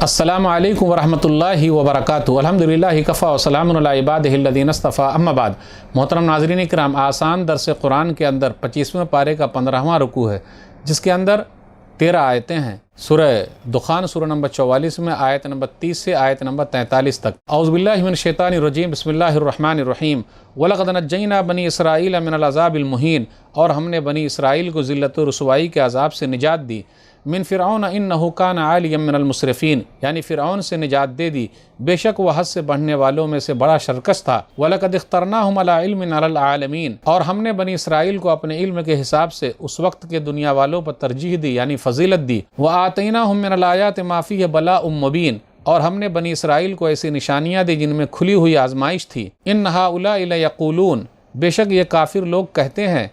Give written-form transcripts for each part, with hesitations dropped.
السلام علیکم ورحمۃ اللہ وبرکاتہ۔ الحمدللہ کفا وسلام علی عبادہ الذین اصطفیٰ، اما بعد۔ محترم ناظرین کرام، آسان درس قرآن کے اندر 25ویں پارے کا 15واں رکوع ہے، جس کے اندر 13 آیتیں ہیں۔ سورہ دخان سورہ نمبر 44 میں آیت نمبر 30 سے آیت نمبر 43 تک۔ اعوذ باللہ من الشیطان الرجیم، بسم اللہ الرحمن الرحیم۔ وَلَقَدْ نَجَّيْنَا بَنِي إِسْرَائِيلَ مِنَ الْعَذَابِ الْمُهِينِ، اور ہم نے بنی اسرائیل کو ذلت و رسوائی کے عذاب سے نجات دی۔ من فرعون انہ کان عالیا من المسرفین، یعنی فرعون سے نجات دے دی، بے شک وہ حد سے بڑھنے والوں میں سے بڑا شرکش تھا۔ وَلَقَدْ اخْتَرْنَاهُمْ عَلَىٰ عِلْمٍ عَلَى الْعَالَمِينَ، اور ہم نے بنی اسرائیل کو اپنے علم کے حساب سے اس وقت کے دنیا والوں پر ترجیح دی، یعنی فضیلت دی۔ وَآتَيْنَاهُمْ مِنَ الْآيَاتِ مَا فِيهِ بَلَاءٌ مُبِينٌ، اور ہم نے بنی اسرائیل کو ایسی نشانیاں دی جن میں کھلی ہوئی آزمائش تھی۔ إِنَّ هَٰؤُلَاءِ لَيَقُولُونَ، بے شک یہ کافر لوگ کہتے ہیں،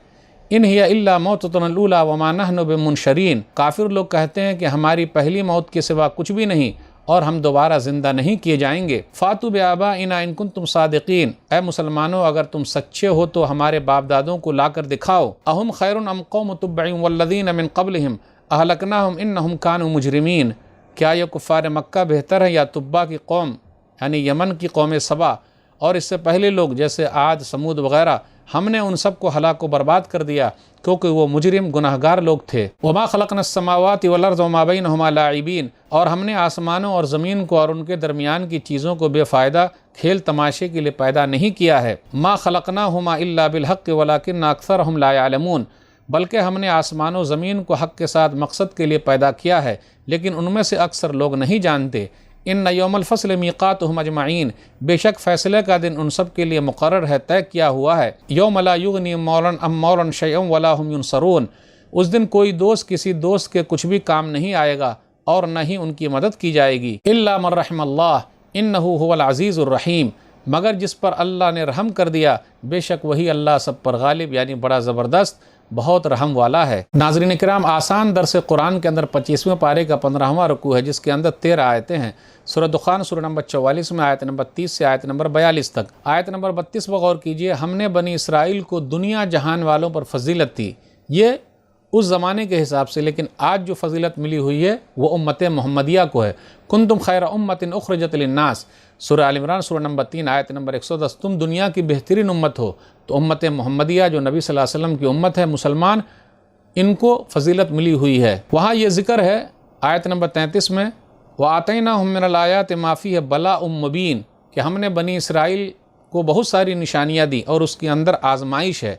ان ہی الا موتتنا الاولی وما نحن بمنشرین، کافر لوگ کہتے ہیں کہ ہماری پہلی موت کے سوا کچھ بھی نہیں اور ہم دوبارہ زندہ نہیں کیے جائیں گے۔ فاتوا بآبائنا ان کنتم صادقین، اے مسلمانوں اگر تم سچے ہو تو ہمارے باپ دادوں کو لا کر دکھاؤ۔ اہم خیر ام قوم تبع والذین من قبلہم اہلکناہم انہم کانوا مجرمین، کیا یہ کفار مکہ بہتر ہے یا تبع کی قوم یعنی یمن کی قوم سبا اور اس سے پہلے لوگ جیسے عاد سمود وغیرہ، ہم نے ان سب کو ہلاک و برباد کر دیا کیونکہ وہ مجرم گناہگار لوگ تھے۔ وما خلقنا السماوات والارض وما بینہما لاعبین، اور ہم نے آسمانوں اور زمین کو اور ان کے درمیان کی چیزوں کو بے فائدہ کھیل تماشے کے لیے پیدا نہیں کیا ہے۔ ما خلقناہما الا بالحق ولکن اکثرہم لا یعلمون، بلکہ ہم نے آسمان و زمین کو حق کے ساتھ مقصد کے لیے پیدا کیا ہے لیکن ان میں سے اکثر لوگ نہیں جانتے۔ ان یوم الفصل میقاتہم اجمعین، بے شک فیصلے کا دن ان سب کے لیے مقرر ہے، طے کیا ہوا ہے۔ یوم لا یغنی مولا عن مولا شیئا ولا هم ینصرون، اس دن کوئی دوست کسی دوست کے کچھ بھی کام نہیں آئے گا اور نہ ہی ان کی مدد کی جائے گی۔ الا من رحم اللہ انہ هو العزیز الرحیم، مگر جس پر اللہ نے رحم کر دیا بے شک وہی اللہ سب پر غالب یعنی بڑا زبردست بہت رحم والا ہے۔ ناظرین کرام، آسان درس قرآن کے اندر 25ویں پارے کا 15واں رکوع ہے، جس کے اندر 13 آیتیں ہیں۔ سورہ دخان سورہ نمبر 44 میں آیت نمبر 30 سے آیت نمبر 42 تک۔ آیت نمبر 32 پر غور کیجئے، ہم نے بنی اسرائیل کو دنیا جہان والوں پر فضیلت دی، یہ اس زمانے کے حساب سے، لیکن آج جو فضیلت ملی ہوئی ہے وہ امت محمدیہ کو ہے۔ کنتم خیر امت اخرجت للناس، سورہ آل عمران سورہ نمبر 3 آیت نمبر 110، تم دنیا کی بہترین امت ہو۔ تو امت محمدیہ جو نبی صلی اللہ علیہ وسلم کی امت ہے، مسلمان، ان کو فضیلت ملی ہوئی ہے۔ وہاں یہ ذکر ہے آیت نمبر 33 میں، وَآتَيْنَاهُم مِّنَ الْآيَاتِ مَا فِيهِ بَلَاءٌ مُبِينٌ، کہ ہم نے بنی اسرائیل کو بہت ساری نشانیاں دی اور اس کے اندر آزمائش ہے،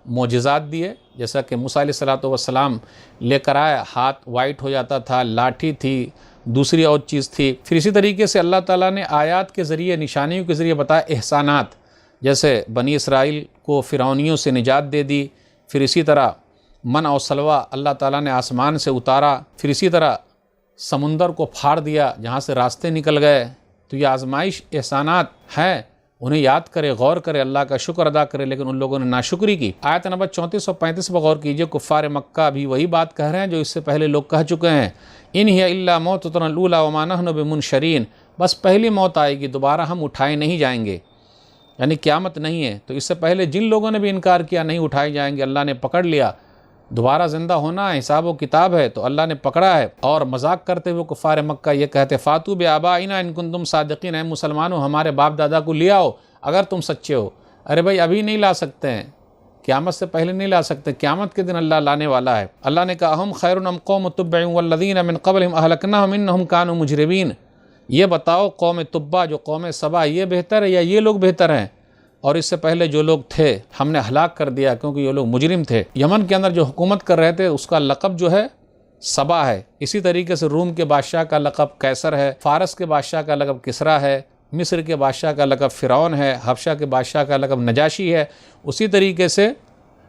معجزات دیے، جیسا کہ موسیٰ علیہ السلام لے کر آئے، ہاتھ وائٹ ہو جاتا تھا، لاٹھی تھی، دوسری اور چیز تھی۔ پھر اسی طریقے سے اللہ تعالیٰ نے آیات کے ذریعے، نشانیوں کے ذریعے بتایا احسانات، جیسے بنی اسرائیل کو فرعونیوں سے نجات دے دی، پھر اسی طرح من اور سلوہ اللہ تعالیٰ نے آسمان سے اتارا، پھر اسی طرح سمندر کو پھاڑ دیا جہاں سے راستے نکل گئے۔ تو یہ آزمائش احسانات ہیں، انہیں یاد کرے، غور کرے، اللہ کا شکر ادا کرے، لیکن ان لوگوں نے ناشکری کی۔ آیت نمبر 34 اور 35 پر غور کیجئے، کفار مکہ بھی وہی بات کہہ رہے ہیں جو اس سے پہلے لوگ کہہ چکے ہیں۔ ان ہی الا موتتنا الاولی وما نحن بمنشرین، بس پہلی موت آئے گی، دوبارہ ہم اٹھائے نہیں جائیں گے، یعنی قیامت نہیں ہے۔ تو اس سے پہلے جن لوگوں نے بھی انکار کیا نہیں اٹھائے جائیں گے، اللہ نے پکڑ لیا، دوبارہ زندہ ہونا ہے، حساب و کتاب ہے، تو اللہ نے پکڑا ہے۔ اور مذاق کرتے ہوئے کفار مکہ یہ کہتے، فاتوا بآبائنا ان کنتم صادقین، اے مسلمانوں ہمارے باپ دادا کو لے آؤ اگر تم سچے ہو۔ ارے بھائی ابھی نہیں لا سکتے ہیں، قیامت سے پہلے نہیں لا سکتے، قیامت کے دن اللہ لانے والا ہے۔ اللہ نے کہا، اہم خیر ام قوم تبع والذین من قبلہم اہلکناہم انہم کانوا مجرمین، یہ بتاؤ قوم تبع جو قوم سبا یہ بہتر ہے یا یہ لوگ بہتر ہیں، اور اس سے پہلے جو لوگ تھے ہم نے ہلاک کر دیا کیونکہ یہ لوگ مجرم تھے۔ یمن کے اندر جو حکومت کر رہے تھے اس کا لقب جو ہے سبا ہے، اسی طریقے سے روم کے بادشاہ کا لقب قیصر ہے، فارس کے بادشاہ کا لقب کسریٰ ہے، مصر کے بادشاہ کا لقب فرعون ہے، حبشہ کے بادشاہ کا لقب نجاشی ہے۔ اسی طریقے سے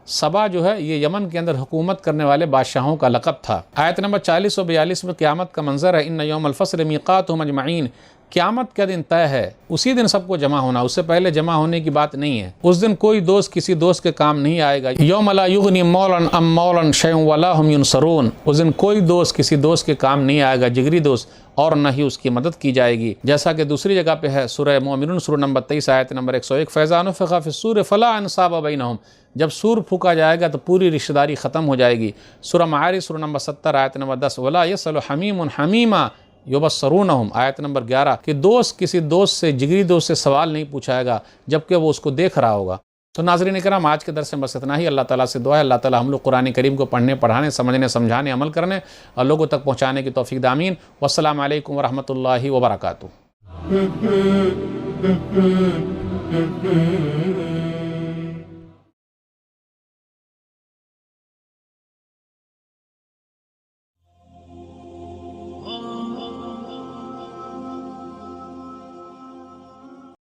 سبا جو ہے یہ یمن کے اندر حکومت کرنے والے بادشاہوں کا لقب تھا۔ آیت نمبر 40 و 42 میں قیامت کا منظر ہے، ان یوم الفصل میقاتہم اجمعین، قیامت کا دن طے ہے، اسی دن سب کو جمع ہونا، اس سے پہلے جمع ہونے کی بات نہیں ہے۔ اس دن کوئی دوست کسی دوست کے کام نہیں آئے گا۔ یوم لا یغنی مولا عن مولا شیئا ولا هم ینصرون، اس دن کوئی دوست کسی دوست کے کام نہیں آئے گا، جگری دوست، اور نہ ہی اس کی مدد کی جائے گی، جیسا کہ دوسری جگہ پہ ہے سورہ مومنون سورہ نمبر 23 آیت نمبر 101، فَإِذَا نُفِخَ فِي الصُّورِ فَلَا أَنْصَابَ بَيْنَهُمْ، جب سور پھونکا جائے گا تو پوری رشتہ داری ختم ہو جائے گی۔ سورہ معارج سورہ نمبر 70 آیت نمبر 10، وَلَا يَسْأَلُ حَمِيمٌ حَمِيمًا، یبصرونہم آیت نمبر 11 کہ دوست کسی دوست سے، جگری دوست سے سوال نہیں پوچھائے گا جبکہ وہ اس کو دیکھ رہا ہوگا۔ تو ناظرین اکرام، آج کے درس میں بس اتنا ہی۔ اللہ تعالیٰ سے دعا ہے اللہ تعالیٰ ہم لوگ قرآن کریم کو پڑھنے، پڑھانے، سمجھنے، سمجھانے، عمل کرنے اور لوگوں تک پہنچانے کی توفیق دے۔ آمین۔ والسلام علیکم ورحمۃ اللہ وبرکاتہ۔